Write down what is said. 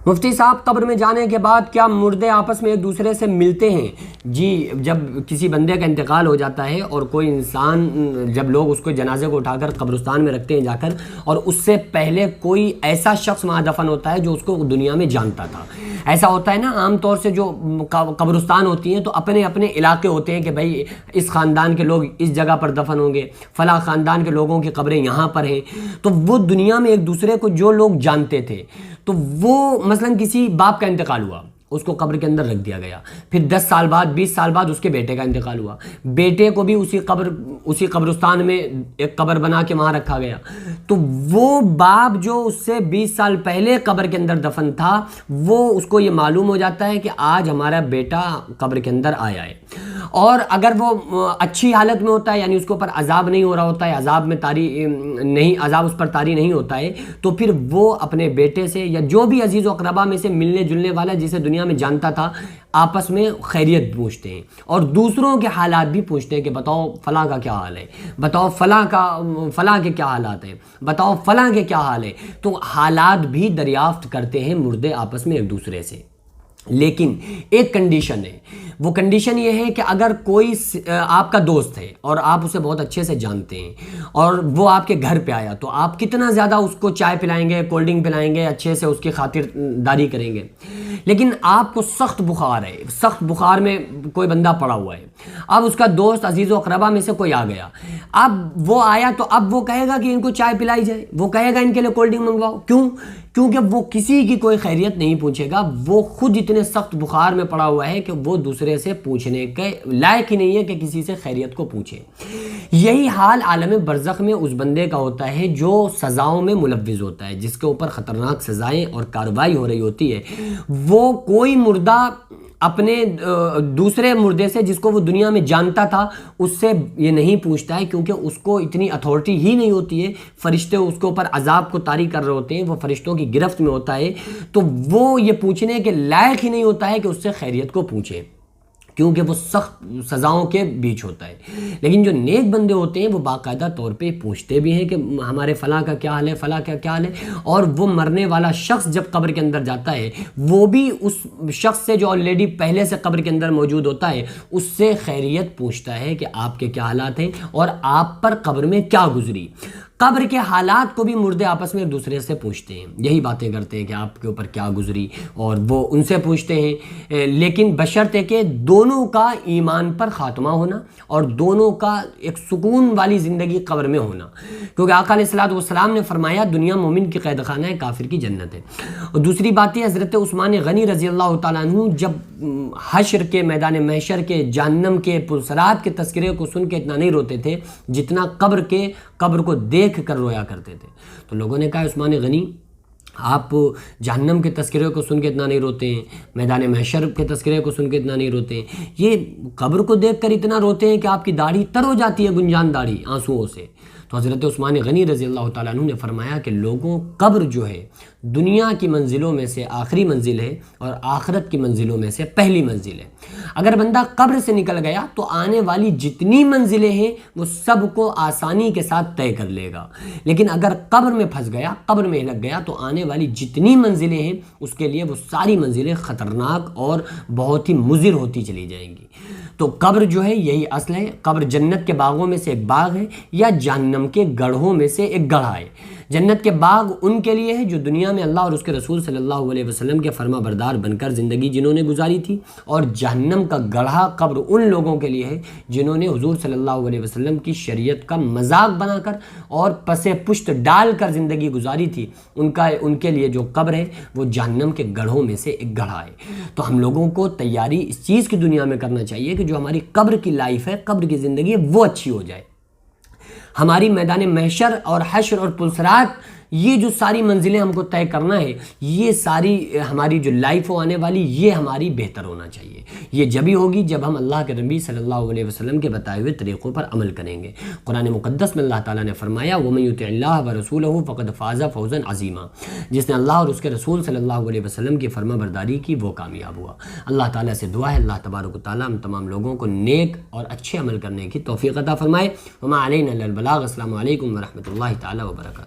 مفتی صاحب، قبر میں جانے کے بعد کیا مردے آپس میں ایک دوسرے سے ملتے ہیں؟ جی، جب کسی بندے کا انتقال ہو جاتا ہے اور کوئی انسان، جب لوگ اس کو جنازے کو اٹھا کر قبرستان میں رکھتے ہیں جا کر، اور اس سے پہلے کوئی ایسا شخص وہاں دفن ہوتا ہے جو اس کو دنیا میں جانتا تھا. ایسا ہوتا ہے نا، عام طور سے جو قبرستان ہوتی ہیں تو اپنے اپنے علاقے ہوتے ہیں کہ بھائی اس خاندان کے لوگ اس جگہ پر دفن ہوں گے، فلاں خاندان کے لوگوں کی قبریں یہاں پر ہیں. تو وہ دنیا میں ایک دوسرے کو جو لوگ جانتے تھے، تو وہ مثلا کسی باپ کا انتقال ہوا، اس کو قبر کے اندر رکھ دیا گیا. پھر 10 سال بعد 20 سال بعد اس کے بیٹے کا انتقال ہوا، بیٹے کو بھی اسی قبرستان میں ایک قبر بنا کے وہاں رکھا گیا. تو وہ باپ جو اس سے 20 سال پہلے قبر کے اندر دفن تھا، وہ اس کو یہ معلوم ہو جاتا ہے کہ آج ہمارا بیٹا قبر کے اندر آیا ہے. اور اگر وہ اچھی حالت میں ہوتا ہے، یعنی اس کے اوپر عذاب نہیں ہو رہا ہوتا ہے، عذاب اس پر طاری نہیں ہوتا ہے، تو پھر وہ اپنے بیٹے سے یا جو بھی عزیز و اقربا میں سے ملنے جلنے والا جسے دنیا میں جانتا تھا، آپس میں خیریت پوچھتے ہیں اور دوسروں کے حالات بھی پوچھتے ہیں کہ بتاؤ فلاں کا کیا حال ہے، بتاؤ فلاں کے کیا حالات ہیں، بتاؤ فلاں کے کیا حال ہے. تو حالات بھی دریافت کرتے ہیں مردے آپس میں ایک دوسرے سے. لیکن ایک کنڈیشن ہے، وہ کنڈیشن یہ ہے کہ اگر کوئی آپ کا دوست ہے اور آپ اسے بہت اچھے سے جانتے ہیں اور وہ آپ کے گھر پہ آیا، تو آپ کتنا زیادہ اس کو چائے پلائیں گے، کولڈ ڈرنک پلائیں گے، اچھے سے اس کی خاطر داری کریں گے. لیکن آپ کو سخت بخار ہے، سخت بخار میں کوئی بندہ پڑا ہوا ہے، اب اس کا دوست عزیز و اقربا میں سے کوئی آ گیا، اب وہ آیا تو اب وہ کہے گا کہ ان کو چائے پلائی جائے، وہ کہے گا ان کے لیے کولڈ ڈرنک منگواؤ. کیونکہ وہ کسی کی کوئی خیریت نہیں پوچھے گا. وہ خود اتنے سخت بخار میں پڑا ہوا ہے کہ وہ دوسرے سے پوچھنے کے لائق ہی نہیں ہے کہ کسی سے خیریت کو پوچھے. یہی حال عالم برزخ میں اس بندے کا ہوتا ہے جو سزاؤں میں ملوث ہوتا ہے، جس کے اوپر خطرناک سزائیں اور کارروائی ہو رہی ہوتی ہے. وہ کوئی مردہ اپنے دوسرے مردے سے جس کو وہ دنیا میں جانتا تھا، اس سے یہ نہیں پوچھتا ہے، کیونکہ اس کو اتنی اتھارٹی ہی نہیں ہوتی ہے. فرشتے اس کے اوپر عذاب کو طاری کر رہے ہوتے ہیں، وہ فرشتوں کی گرفت میں ہوتا ہے، تو وہ یہ پوچھنے کے لائق ہی نہیں ہوتا ہے کہ اس سے خیریت کو پوچھے، کیونکہ وہ سخت سزاؤں کے بیچ ہوتا ہے. لیکن جو نیک بندے ہوتے ہیں وہ باقاعدہ طور پہ پوچھتے بھی ہیں کہ ہمارے فلاں کا کیا حال ہے، فلاں کا کیا حال ہے. اور وہ مرنے والا شخص جب قبر کے اندر جاتا ہے، وہ بھی اس شخص سے جو آلریڈی پہلے سے قبر کے اندر موجود ہوتا ہے، اس سے خیریت پوچھتا ہے کہ آپ کے کیا حالات ہیں اور آپ پر قبر میں کیا گزری. قبر کے حالات کو بھی مردے آپس میں ایک دوسرے سے پوچھتے ہیں، یہی باتیں کرتے ہیں کہ آپ کے اوپر کیا گزری، اور وہ ان سے پوچھتے ہیں. لیکن بشرطے کہ دونوں کا ایمان پر خاتمہ ہونا اور دونوں کا ایک سکون والی زندگی قبر میں ہونا. کیونکہ آقا علیہ الصلوۃ والسلام نے فرمایا دنیا مومن کی قید خانہ ہے، کافر کی جنت ہے. اور دوسری بات یہ، حضرت عثمان غنی رضی اللہ تعالیٰ عنہ جب حشر کے میدان محشر کے، جہنم کے پلسرات کے تذکرے کو سن کے اتنا نہیں روتے تھے جتنا قبر کو دیکھ کر رویا کرتے تھے. تو لوگوں نے کہا عثمان غنی، آپ جہنم کے تذکرے کو سن کے اتنا نہیں روتے ہیں، میدان محشر کے تذکرے کو سن کے اتنا نہیں روتے ہیں، یہ قبر کو دیکھ کر اتنا روتے ہیں کہ آپ کی داڑھی تر ہو جاتی ہے، گنجان داڑھی آنسوؤں سے. تو حضرت عثمان غنی رضی اللہ تعالیٰ عنہ نے فرمایا کہ لوگوں، قبر جو ہے دنیا کی منزلوں میں سے آخری منزل ہے اور آخرت کی منزلوں میں سے پہلی منزل ہے. اگر بندہ قبر سے نکل گیا تو آنے والی جتنی منزلیں ہیں وہ سب کو آسانی کے ساتھ طے کر لے گا. لیکن اگر قبر میں پھنس گیا، قبر میں لگ گیا، تو آنے والی جتنی منزلیں ہیں اس کے لیے وہ ساری منزلیں خطرناک اور بہت ہی مضر ہوتی چلی جائیں گی. تو قبر جو ہے یہی اصل ہے. قبر جنت کے باغوں میں سے ایک باغ ہے یا جہنم کے گڑھوں میں سے ایک گڑھا ہے. جنت کے باغ ان کے لیے ہے جو دنیا میں اللہ اور اس کے رسول صلی اللہ علیہ وسلم کے فرما بردار بن کر زندگی جنہوں نے گزاری تھی، اور جہنم کا گڑھا قبر ان لوگوں کے لیے ہے جنہوں نے حضور صلی اللہ علیہ وسلم کی شریعت کا مذاق بنا کر اور پسے پشت ڈال کر زندگی گزاری تھی. ان کے لیے جو قبر ہے وہ جہنم کے گڑھوں میں سے ایک گڑھا ہے. تو ہم لوگوں کو تیاری اس چیز کی دنیا میں کرنا چاہیے کہ جو ہماری قبر کی لائف ہے، قبر کی زندگی ہے، وہ اچھی ہو جائے. ہماری میدان محشر اور حشر اور پلسرات، یہ جو ساری منزلیں ہم کو طے کرنا ہے، یہ ساری ہماری جو لائف ہو آنے والی، یہ ہماری بہتر ہونا چاہیے. یہ جبھی ہوگی جب ہم اللہ کے نبی صلی اللہ علیہ وسلم کے بتائے ہوئے طریقوں پر عمل کریں گے. قرآن مقدس میں اللہ تعالیٰ نے فرمایا وَمَن يُطِعِ اللَّهَ وَرَسُولَهُ فَقَدْ فَازَ فَوْزًا عَظِيمًا. جس نے اللہ اور اس کے رسول صلی اللہ علیہ وسلم کی فرما برداری کی وہ کامیاب ہوا. اللہ تعالیٰ سے دعا ہے اللہ تبارک و تعالیٰ ہم تمام لوگوں کو نیک اور اچھے عمل کرنے کی توفیق عطا فرمائے. وما علینا الا البلاغ. السلام علیکم ورحمۃ اللہ تعالیٰ وبرکاتہ.